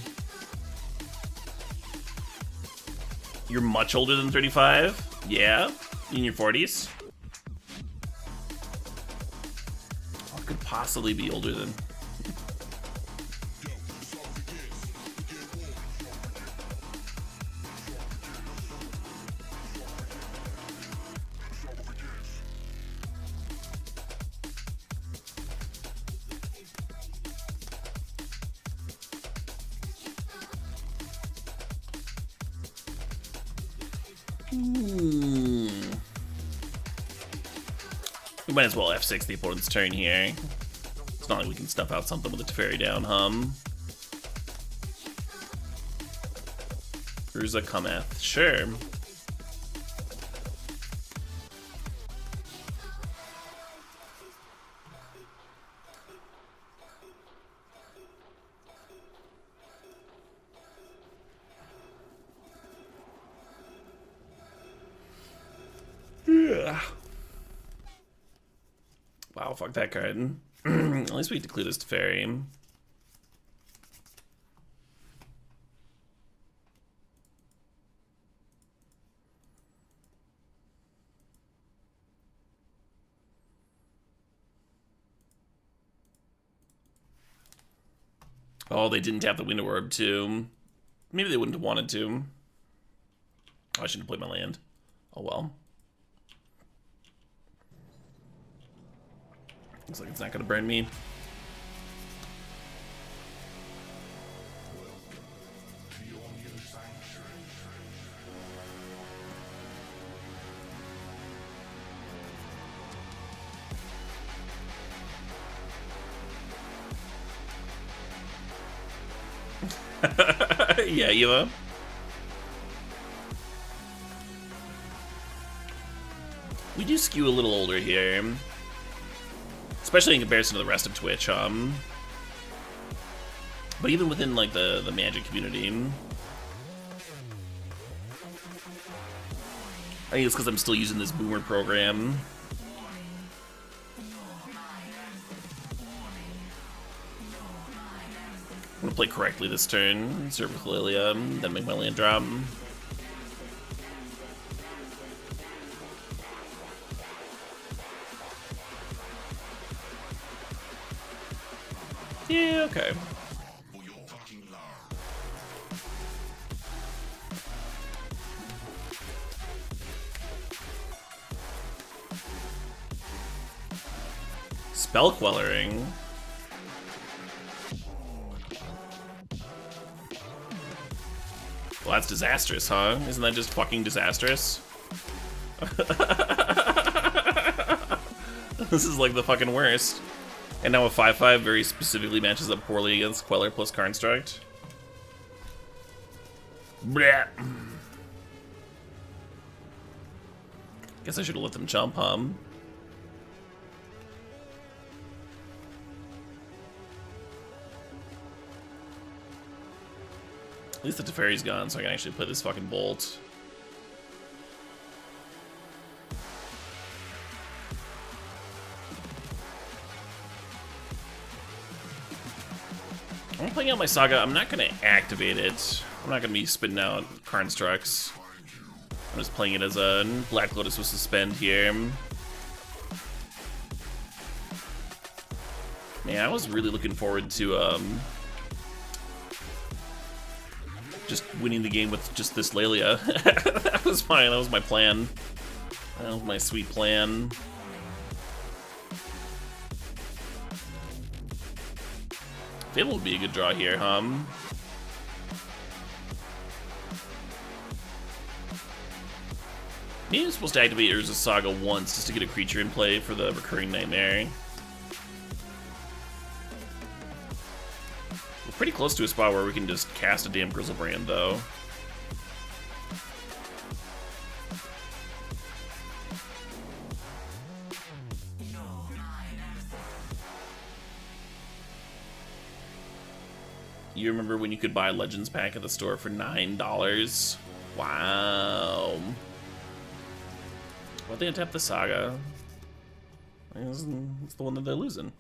You're much older than 35? Yeah? In your 40s? What could possibly be older than... We might as well F6 the opponent's turn here. It's not like we can stuff out something with a Teferi down, Urza cometh. Sure. Yeah. Wow, fuck that card. At least we get to clear this Teferi. Oh, they didn't tap the Window Orb too. Maybe they wouldn't have wanted to. Oh, I shouldn't have played my land. Oh well. Looks like it's not gonna burn me. Yeah, you We do skew a little older here. Especially in comparison to the rest of Twitch, But even within, like, the Magic community. I think it's because I'm still using this Boomer program. I'm gonna play correctly this turn. Serve with Lilia, then make my land drop. Yeah, okay. Spell Quellering. Well, that's disastrous, huh? Isn't that just fucking disastrous? This is like the fucking worst. And now a 5/5 very specifically matches up poorly against Queller plus Construct. Blech. Guess I should have let them jump, At least the Teferi's gone, so I can actually play this fucking Bolt. I'm playing out my Saga. I'm not going to activate it. I'm not going to be spitting out Constructs. I'm just playing it as a Black Lotus with Suspend here. Man, I was really looking forward to just winning the game with just this Lelia. That was fine. That was my plan. That was my sweet plan. Fable would be a good draw here, Maybe I'm supposed to activate Urza Saga once just to get a creature in play for the recurring Nightmare. We're pretty close to a spot where we can just cast a damn Grizzlebrand, though. You remember when you could buy a Legends pack at the store for $9? Wow. Why'd they untap the Saga? It's the one that they're losing.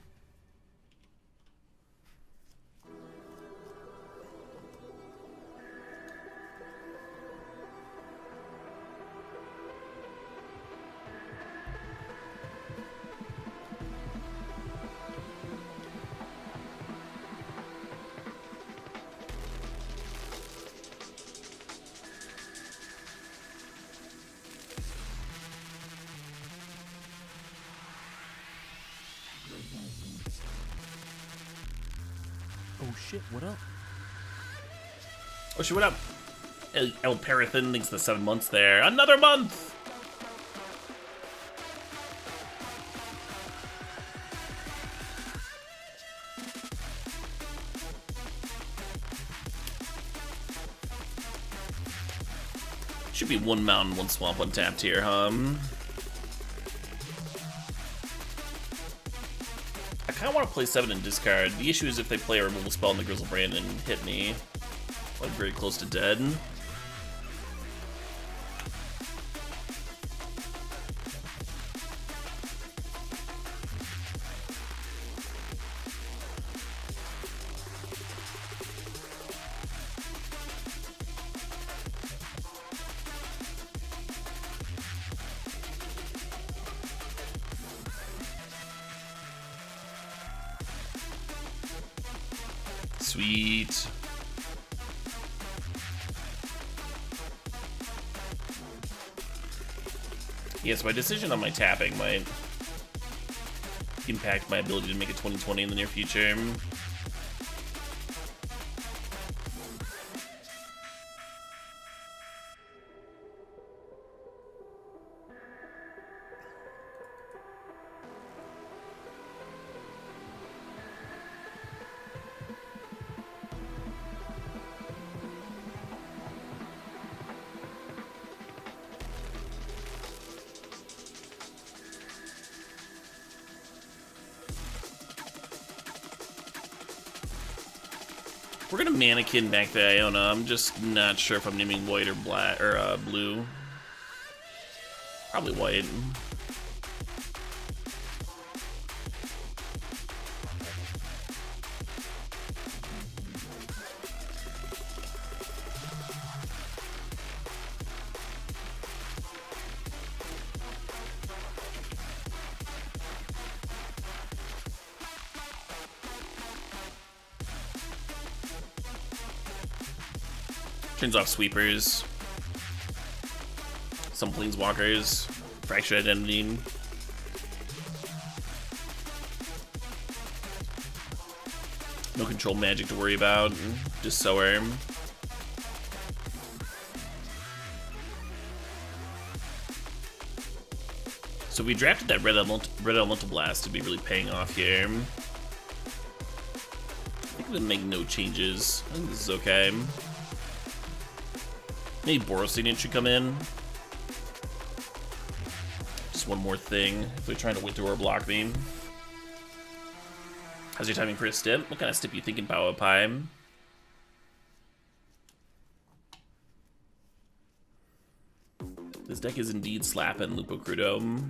Oh shit, what up? Oh shit, what up? El Parathin thinks the 7 months there. Another month! Should be 1 mountain, 1 swamp untapped here, huh? I kind of want to play 7 and discard. The issue is if they play a removal spell in the Grizzlebrand and hit me, I'm very close to dead. Sweet. Yes, my decision on my tapping might impact my ability to make a 2020 in the near future. We're gonna mannequin back to Iona. I'm just not sure if I'm naming white or black or blue. Probably white. Turns off sweepers. Some planeswalkers. Fractured identity. No control magic to worry about. Just sower. So we drafted that red elemental blast to be really paying off here. I think we can make no changes. I think this is okay. Maybe Borosinian should come in. Just one more thing if they're trying to winter or block me. How's your timing for a stip? What kind of stip you thinking, Power Pie? This deck is indeed slapping Lupo Crudo.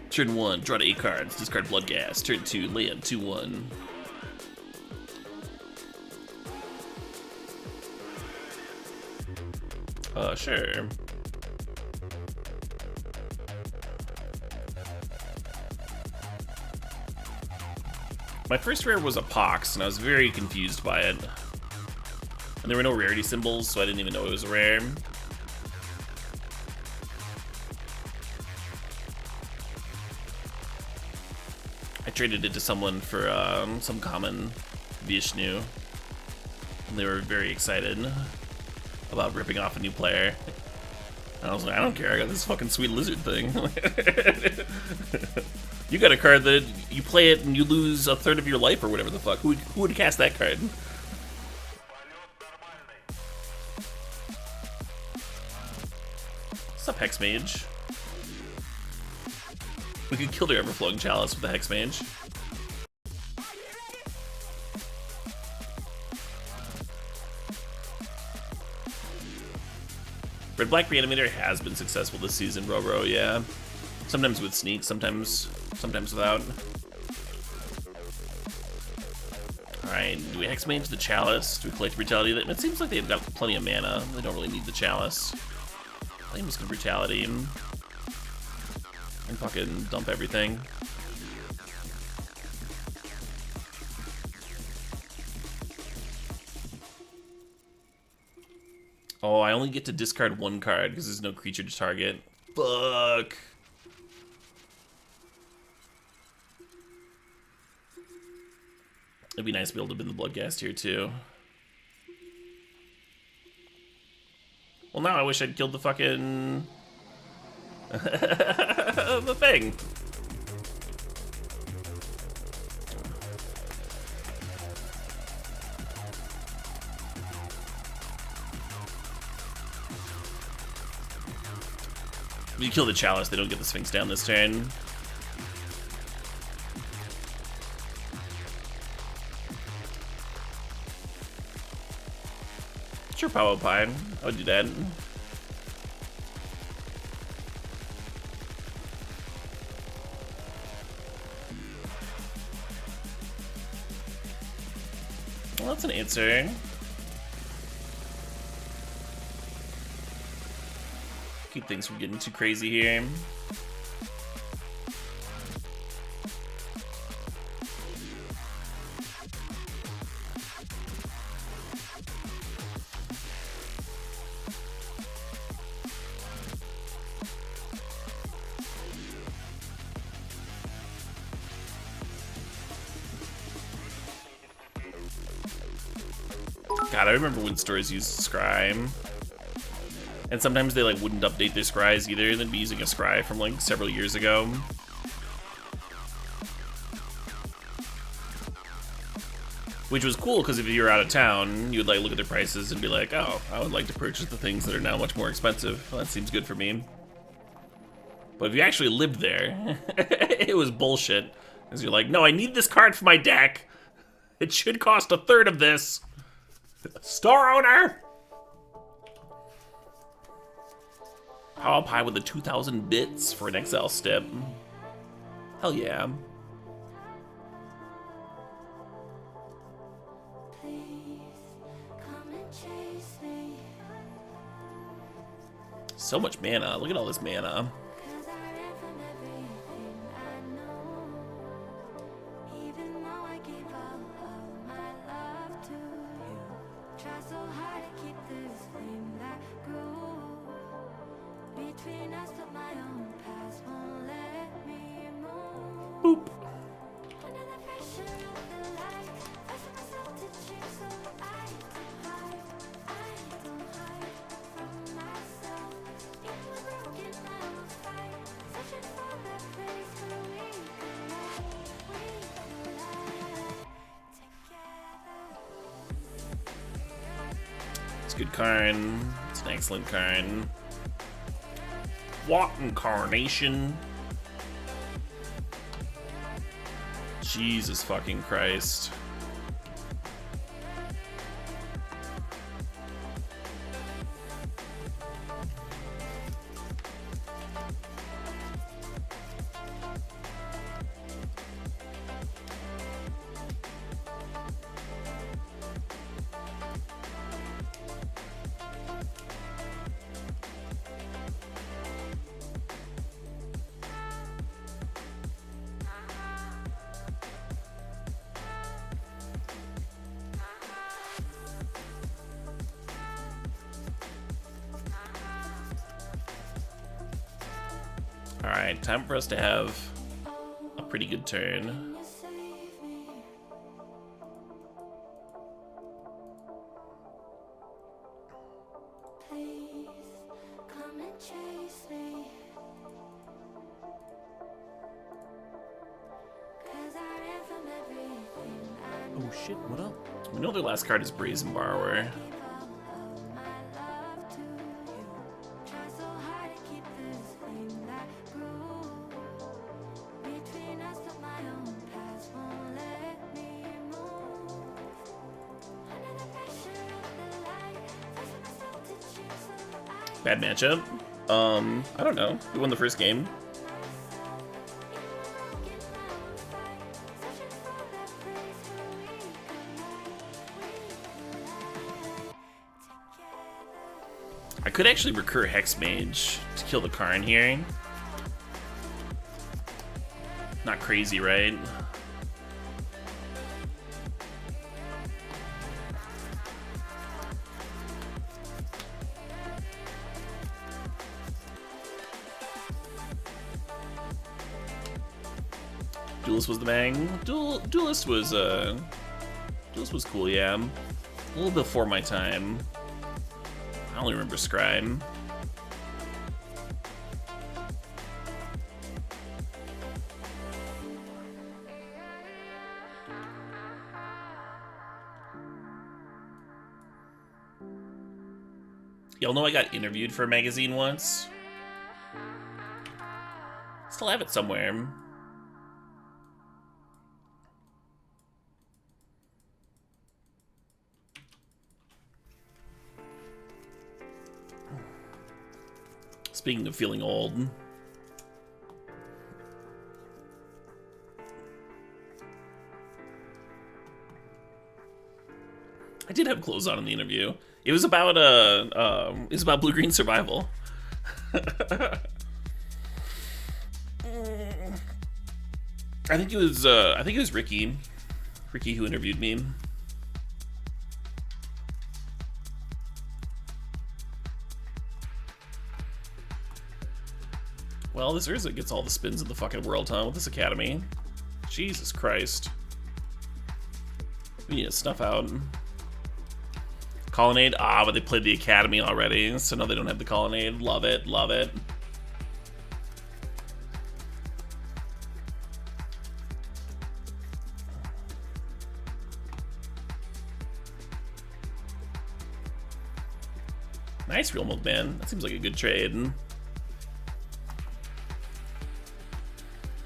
Turn 1, draw to 8 cards, discard Bloodghast. Turn 2, land 2/1. Sure. My first rare was a Pox, and I was very confused by it. And there were no rarity symbols, so I didn't even know it was a rare. I traded it to someone for some common Vishnu, and they were very excited about ripping off a new player. And I was like, I don't care, I got this fucking sweet lizard thing. You got a card that you play it and you lose a third of your life or whatever the fuck. Who would cast that card? What's up, Hexmage? We could kill their Everflowing Chalice with the Hexmage. Red-Black Reanimator has been successful this season, Bro, yeah. Sometimes with sneak, sometimes without. Alright, do we Hexmage the Chalice? Do we collect Brutality? It seems like they've got plenty of mana. They don't really need the Chalice. I think I'm just gonna Brutality and fucking dump everything. Oh, I only get to discard 1 card because there's no creature to target. Fuck. It'd be nice to be able to bin the Bloodghast here too. Well, now I wish I'd killed the fucking the thing. If you kill the Chalice, they don't get the Sphinx down this turn. Sure, Power Pine. I would do that. Well, that's an answer. Keep things from getting too crazy here. God, I remember when stores used Scry. And sometimes they like wouldn't update their Scries either, and they'd be using a Scry from like several years ago. Which was cool, because if you were out of town, you would like look at their prices and be like, oh, I would like to purchase the things that are now much more expensive. Well, that seems good for me. But if you actually lived there, it was bullshit. Because you're like, no, I need this card for my deck. It should cost a third of this. Store owner! How up high with the 2,000 bits for an XL step? Hell yeah. So much mana. Look at all this mana. Boop. It's a good card. It's an excellent card. WAT Incarnation. Jesus fucking Christ. Alright, time for us to have a pretty good turn. Oh shit, what up? We know their last card is Brazen Borrower. Bad matchup. I don't know. We won the first game. I could actually recur Hex Mage to kill the Karn here. Not crazy, right? Duelist was the bang. Duelist was LOTUS was cool, yeah. A little before my time. I only remember Scribe. Y'all know I got interviewed for a magazine once. Still have it somewhere. Speaking of feeling old. I did have clothes on in the interview. It was about blue-green survival. I think it was Ricky. Ricky who interviewed me. Well, this Urza gets all the spins in the fucking world, huh, with this academy. Jesus Christ. We need to snuff out. Colonnade? Ah, but they played the academy already, so now they don't have the colonnade. Love it, love it. Nice real mode, man. That seems like a good trade.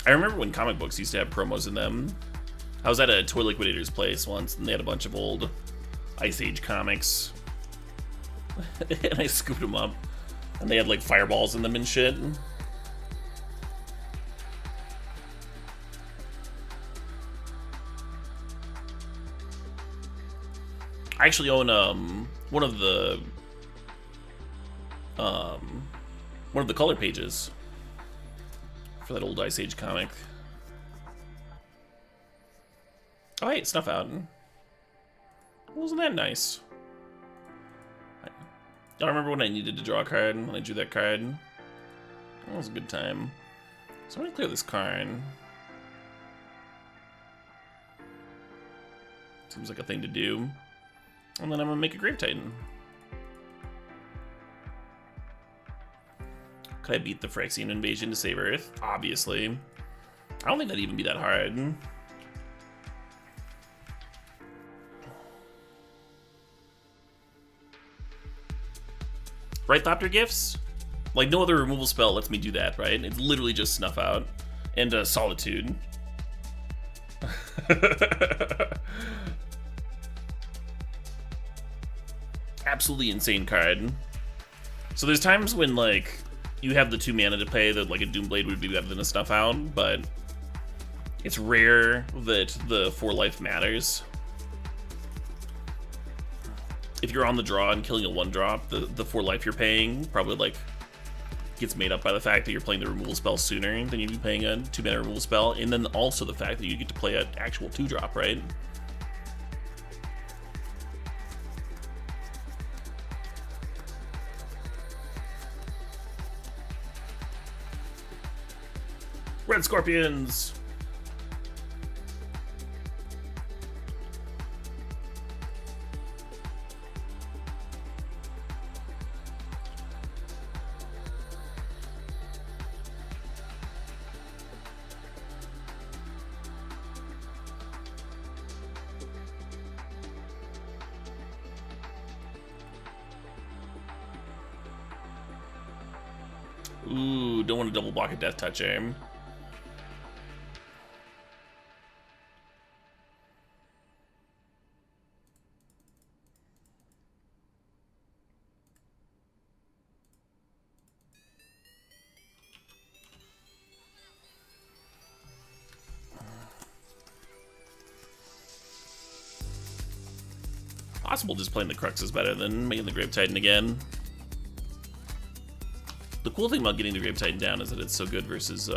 I remember when comic books used to have promos in them. I was at a Toy Liquidator's place once, and they had a bunch of old Ice Age comics. And I scooped them up. And they had like fireballs in them and shit. I actually own one of the color pages for that old Ice Age comic. Oh hey, Snuff Out. Wasn't that nice? I remember when I needed to draw a card, when I drew that card. That was a good time. So I'm gonna clear this card. Seems like a thing to do. And then I'm gonna make a Grave Titan. Could I beat the Phyrexian invasion to save Earth? Obviously. I don't think that'd even be that hard. Right Thopter gifts? Like no other removal spell lets me do that, right? It's literally just Snuff Out and Solitude. Absolutely insane card. So there's times when like you have the 2 mana to pay that like a Doomblade would be better than a Snuff Out, but it's rare that the 4 life matters. If you're on the draw and killing a 1-drop, the 4 life you're paying probably like gets made up by the fact that you're playing the removal spell sooner than you'd be paying a 2-mana removal spell, and then also the fact that you get to play an actual 2-drop, right? Red Scorpions! Ooh, don't want to double block a Death Touch aim. Possible just playing the Crux is better than making the Grave Titan again. The cool thing about getting the Grave Titan down is that it's so good versus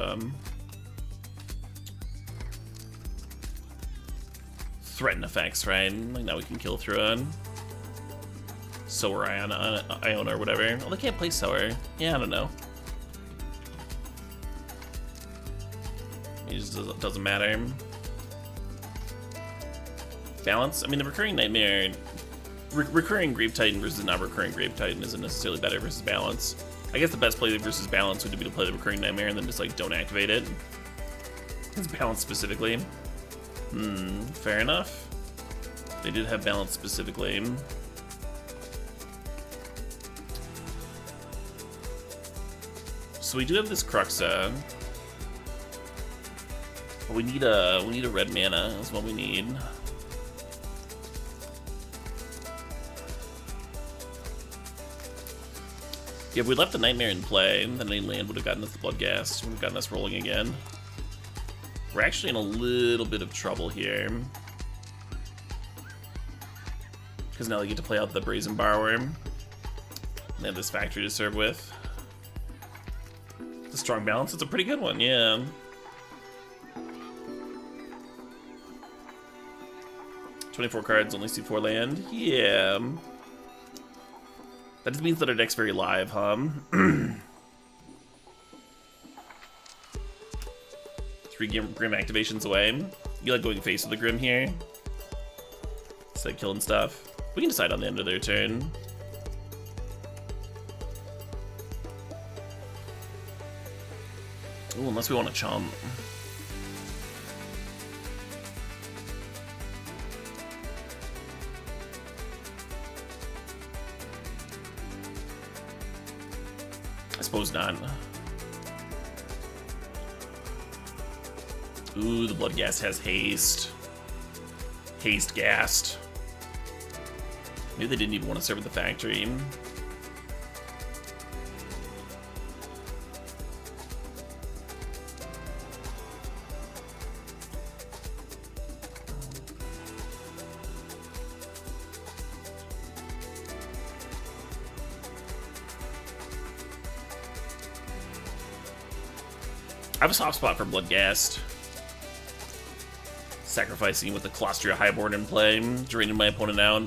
threaten effects, right? Like now we can kill through it. Sower Iona or whatever. Oh, they can't play Sower. Yeah, I don't know. It just doesn't matter. Balance? I mean, the recurring nightmare... recurring Grave Titan versus not recurring Grave Titan isn't necessarily better versus balance. I guess the best play versus balance would be to play the recurring nightmare and then just like don't activate it. It's balance specifically. Fair enough. They did have balance specifically. So we do have this Cruxa. But we need a red mana is what we need. Yeah, if we left the Nightmare in play, then any land would have gotten us the Bloodghast, would have gotten us rolling again. We're actually in a little bit of trouble here. Because now they get to play out the Brazen Borrower. And they have this factory to serve with. It's a strong balance, it's a pretty good one, yeah. "24 cards, only see 4 land? Yeah. That just means that our deck's very live, huh? 3 Grim activations away. You like going face with the Grim here? It's like killing stuff. We can decide on the end of their turn. Ooh, unless we want to chomp. I suppose not. Ooh, the Bloodghast has haste. Haste Ghast. Maybe they didn't even want to serve at the factory. I have a soft spot for Bloodghast. Sacrificing with the Colostria Highborn in play, draining my opponent out.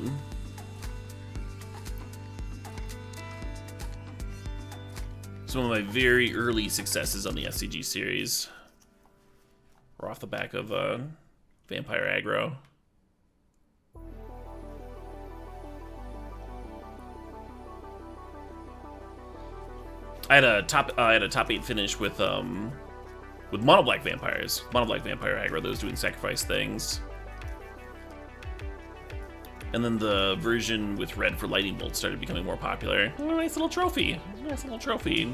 It's one of my very early successes on the SCG series. We're off the back of Vampire Aggro. I had a top 8 finish with Mono Black Vampires. Mono Black Vampire aggro that was doing sacrifice things. And then the version with red for Lightning Bolt started becoming more popular. Oh, nice little trophy. Nice little trophy.